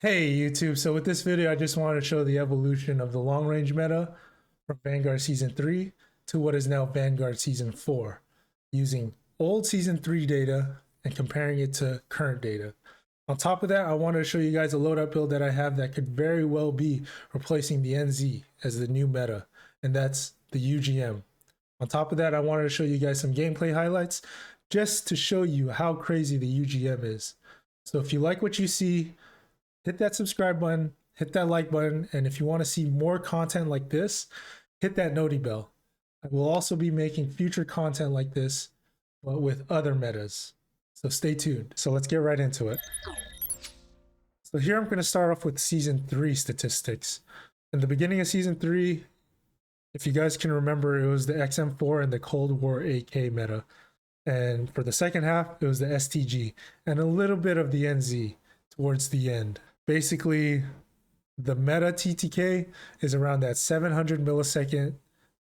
Hey YouTube, so with this video I just wanted to show the evolution of the long range meta from Vanguard Season 3 to what is now Vanguard Season 4 using old Season 3 data and comparing it to current data. On top of that, I wanted to show you guys a loadout build that I have that could very well be replacing the NZ as the new meta, and that's the UGM. On top of that, I wanted to show you guys some gameplay highlights just to show you how crazy the UGM is. So if you like what you see, hit that subscribe button, hit that like button, and if you want to see more content like this, hit that noti bell. I will also be making future content like this, but with other metas. So stay tuned. So let's get right into it. So here I'm going to start off with Season 3 statistics. In the beginning of Season 3, if you guys can remember, it was the XM4 and the Cold War AK meta. And for the second half, it was the STG and a little bit of the NZ towards the end. Basically, the meta TTK is around that 700 millisecond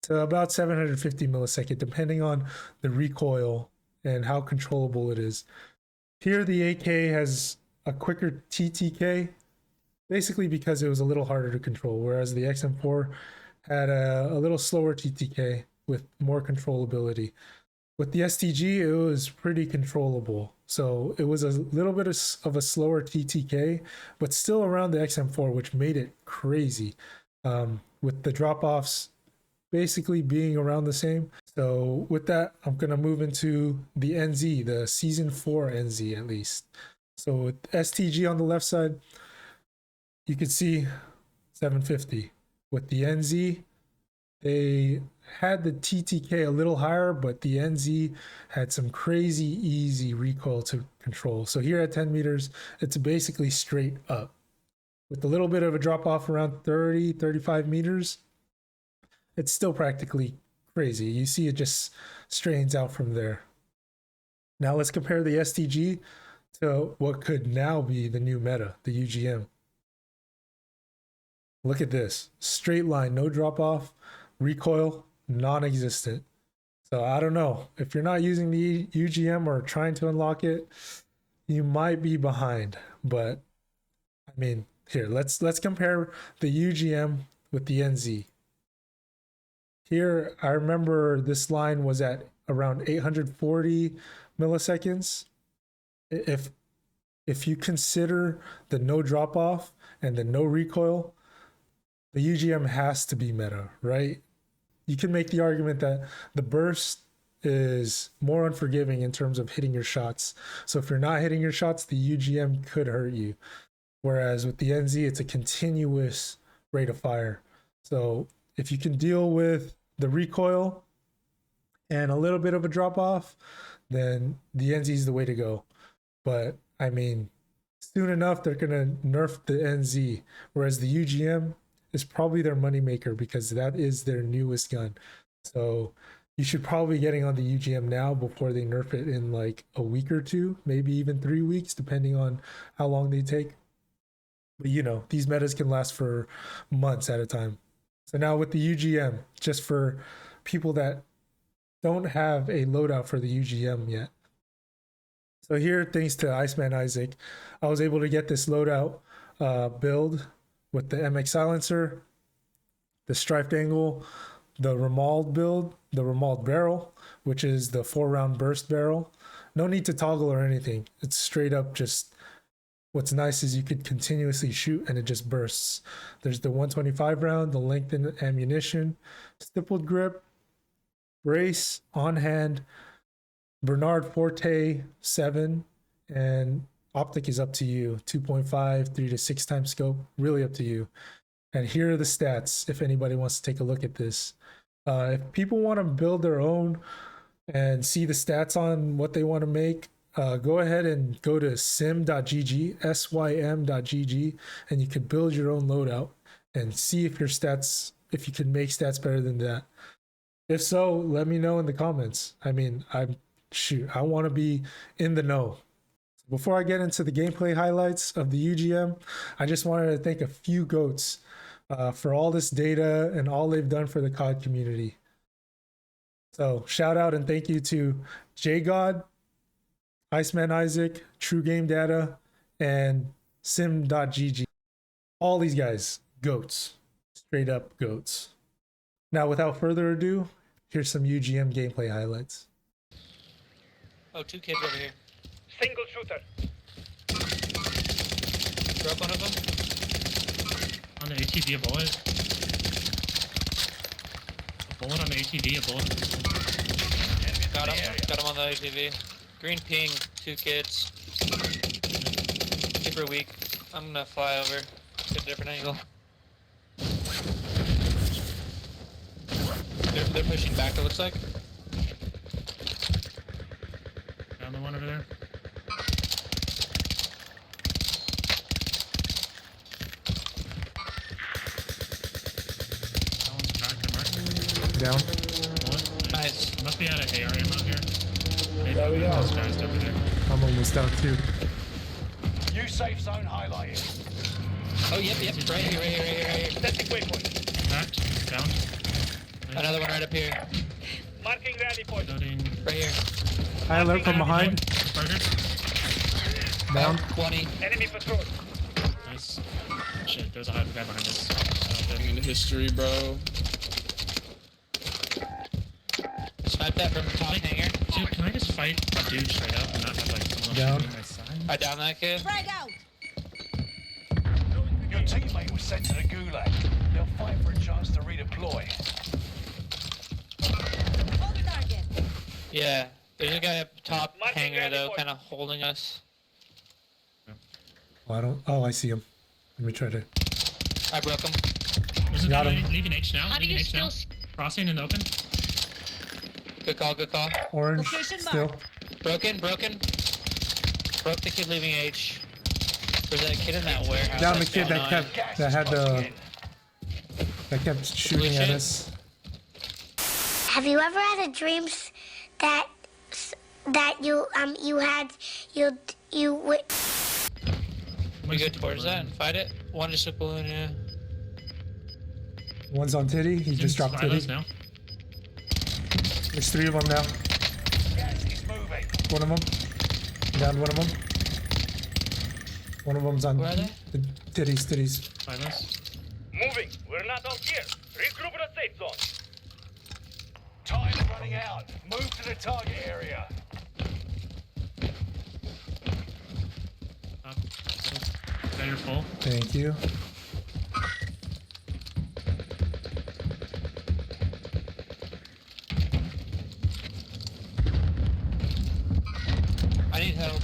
to about 750 millisecond, depending on the recoil and how controllable it is. Here, the AK has a quicker TTK, basically because it was a little harder to control, whereas the XM4 had a little slower TTK with more controllability. With the STG, it was pretty controllable. So it was a little bit of a slower TTK, but still around the XM4, which made it crazy. With the drop-offs basically being around the same. So with that, I'm going to move into the NZ, the Season 4 NZ at least. So with STG on the left side, you can see 750. With the NZ, they had the TTK a little higher, but the NZ had some crazy easy recoil to control. So here at 10 meters, it's basically straight up. With a little bit of a drop off around 30, 35 meters, it's still practically crazy. You see it just straightens out from there. Now let's compare the STG to what could now be the new meta, the UGM. Look at this. Straight line, no drop off, recoil non-existent. So I don't know, if you're not using the UGM or trying to unlock it, you might be behind. But I mean, here, let's compare the UGM with the NZ. Here, I remember this line was at around 840 milliseconds. If you consider the no drop off and the no recoil, the UGM has to be meta, right? You can make the argument that the burst is more unforgiving in terms of hitting your shots. So if you're not hitting your shots, the UGM could hurt you. Whereas with the NZ, it's a continuous rate of fire. So if you can deal with the recoil and a little bit of a drop off, then the NZ is the way to go. But I mean, soon enough, they're going to nerf the NZ, whereas the UGM is probably their moneymaker because that is their newest gun. So you should probably getting on the UGM now before they nerf it in like a week or two, maybe even 3 weeks, depending on how long they take. But you know, these metas can last for months at a time. So now with the UGM, just for people that don't have a loadout for the UGM yet. So here, thanks to IceManIsaac, I was able to get this loadout build with the MX silencer, the striped angle, the Ramald build, the Ramald barrel, which is the 4-round burst barrel. No need to toggle or anything. It's straight up just, what's nice is you could continuously shoot and it just bursts. There's the 125 round, the lengthened ammunition, stippled grip, brace, on hand, Bernard Forte 7, and optic is up to you. 2.5, 3 to 6 times scope, really up to you. And here are the stats if anybody wants to take a look at this. If people want to build their own and see the stats on what they want to make, go ahead and go to sim.gg, sym.gg, and you can build your own loadout and see if your stats, if you can make stats better than that. If so, let me know in the comments. I mean, I want to be in the know. Before I get into the gameplay highlights of the UGM, I just wanted to thank a few GOATs for all this data and all they've done for the COD community. So shout out and thank you to JGOD, IceManIsaac, TrueGameData, and sim.gg. All these guys, goats. Straight up goats. Now, without further ado, here's some UGM gameplay highlights. Oh, 2 kids over here. Single shooter. Broke one of them. On the ATV, a bullet. A bullet on the ATV, a bullet. Got him on the ATV. Green ping, 2 kids. Super weak. I'm gonna fly over. Get a different angle. They're pushing back, it looks like. Down the one over there. That one's cracked or marked. Down. Bullet. Nice. Must be out of AR ammo here. Maybe There we go. those guys over there. I'm almost out too. New safe zone highlighted. Oh, yep. Right here. Setting waypoint. Cracked. Down. Another one right up here. Marking rally point. Loading. Right here. High alert from behind. Burger. Down. 20. Enemy patrol. Nice. Shit, there's a guy behind us. In history, bro. Snipe that from the top hanger. Dude, can I just fight a dude straight up and not have like someone else Down. shooting my side? I down that kid. Frag out! Your teammate was sent to the gulag. They'll fight for a chance to redeploy. Hold target. Yeah. There's a guy up top Marking hanger rally though, point. kind of holding us. Oh, I don't. Oh, I see him. Let me try to. I broke him. There's a Got guy him. leaving H now. How do Leaving you H now. Crossing in the open. Good call. Orange. Location Still. Broken. Broke the kid leaving H. There's that kid in that warehouse. Down the that's kid that down kept Gas that is had closing the in. that kept shooting at Blue us. Have you ever had a dream that you We go towards that and fight it. One just a balloon, yeah. One's on titty. He just dropped Silos titty. now. There's 3 of them now. Gas is moving. One of them. Down one of them. One of them's on Where are they? the titties. Silos. Moving. We're not out here. Regroup in a safe zone. Time's running out. Move to the target area. Up. Got your full. Thank you. I need help.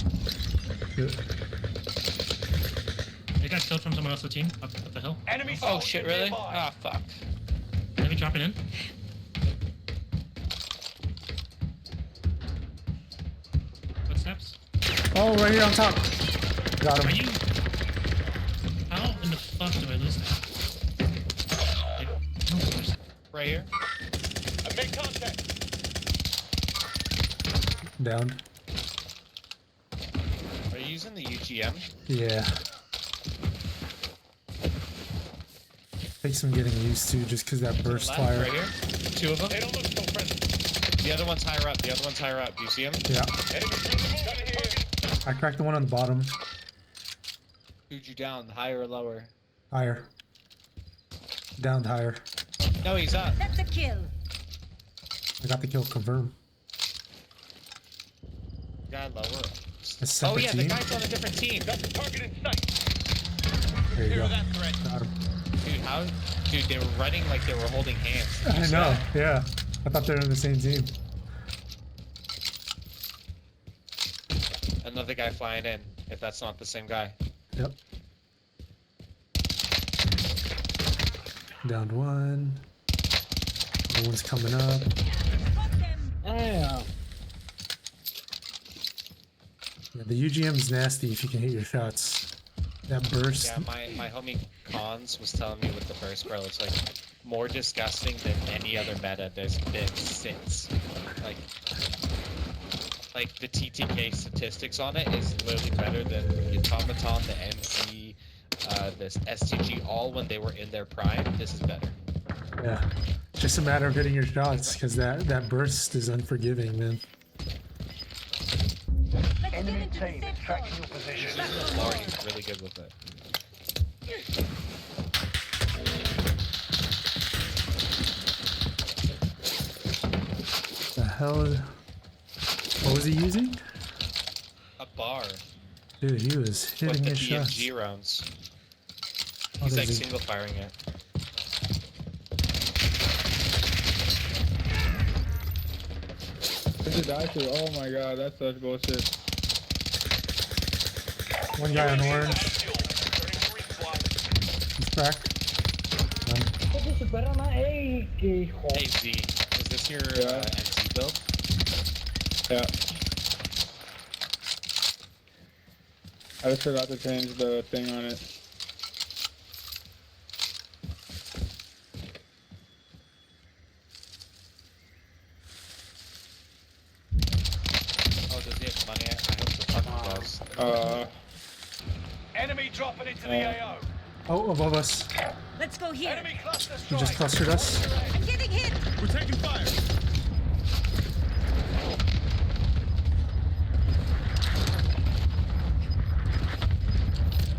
Good. They got killed from someone else's team up the hill. Enemy Oh soldier shit, really? nearby. Ah, fuck. Enemy dropping in. Footsteps. Oh, right here on top. Got Are him. you? How in the fuck do I lose that? Right here. I made contact. Down. Are you using the UGM? Yeah. Takes some getting used to just because that burst Left, fire. right here. 2 of them. They don't look so friendly. The other one's higher up. Do you see him? Yeah. Enemy troops got here. I cracked the one on the bottom. Who'd you down? Higher or lower? Higher. Downed higher. No, he's up. That's a kill. I got the kill confirmed. Guy lower. A separate Oh yeah, the team. guy's on a different team. Got the target in sight. There you go. that threat. Got him. Dude, how? Dude, they were running like they were holding hands. Did you I see know. that? Yeah. I thought they were in the same team. Another guy flying in. If that's not the same guy. Yep. Downed one. The one's coming up. Got them. Yeah, the UGM is nasty if you can hit your shots. That burst. Yeah, my homie Cons was telling me with the burst, bro, it's like more disgusting than any other meta there's been since. Like the TTK statistics on it is literally better than the Automaton, the MC, this STG, all when they were in their prime. This is better. Yeah. Just a matter of hitting your shots because that burst is unforgiving, man. Let's Let's Enemy get into the team is safe tracking zone. your position. He's using the floor. He's really good with it. The hell? What was he using? A bar Dude, he was with hitting the his shots. BMG rounds. What He's is like he? single firing it. This is actually, oh my god, that's such bullshit. One guy on orange. He's cracked. Done. Hey Z, is this your Yeah. MC build? Yeah. I just forgot to change the thing on it. Oh, does he have money? I hope the fuck he does. Enemy dropping into the AO. Oh, above us. Let's go here. Enemy cluster He just strike. clustered us. I'm getting hit. We're taking fire.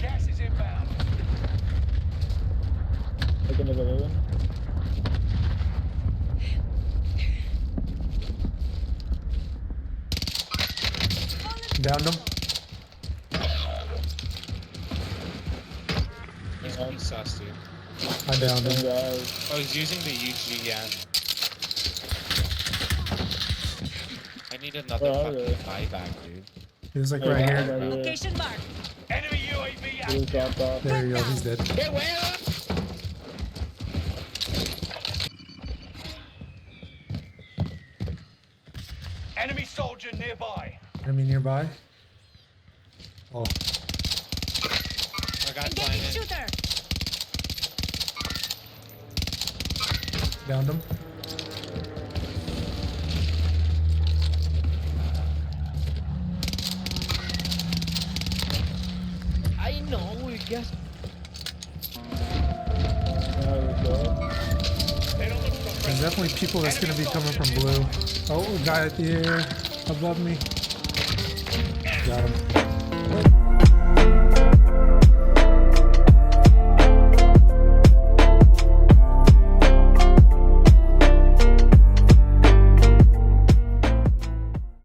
Gas is inbound. Like another one. Downed him. He's pretty sus, dude. I downed him. Oh, he's using the UGM. I need another Oh, fucking okay. buyback, dude. He was like right here. Location mark. Enemy UAV He active. dropped off. There you go. He's dead. Enemy soldier nearby. Enemy nearby. Oh, I got Engaging flying in. shooter. downed him. I know, we guess. There's definitely people that's gonna be coming from blue. Oh, guy at the air above me. Got him.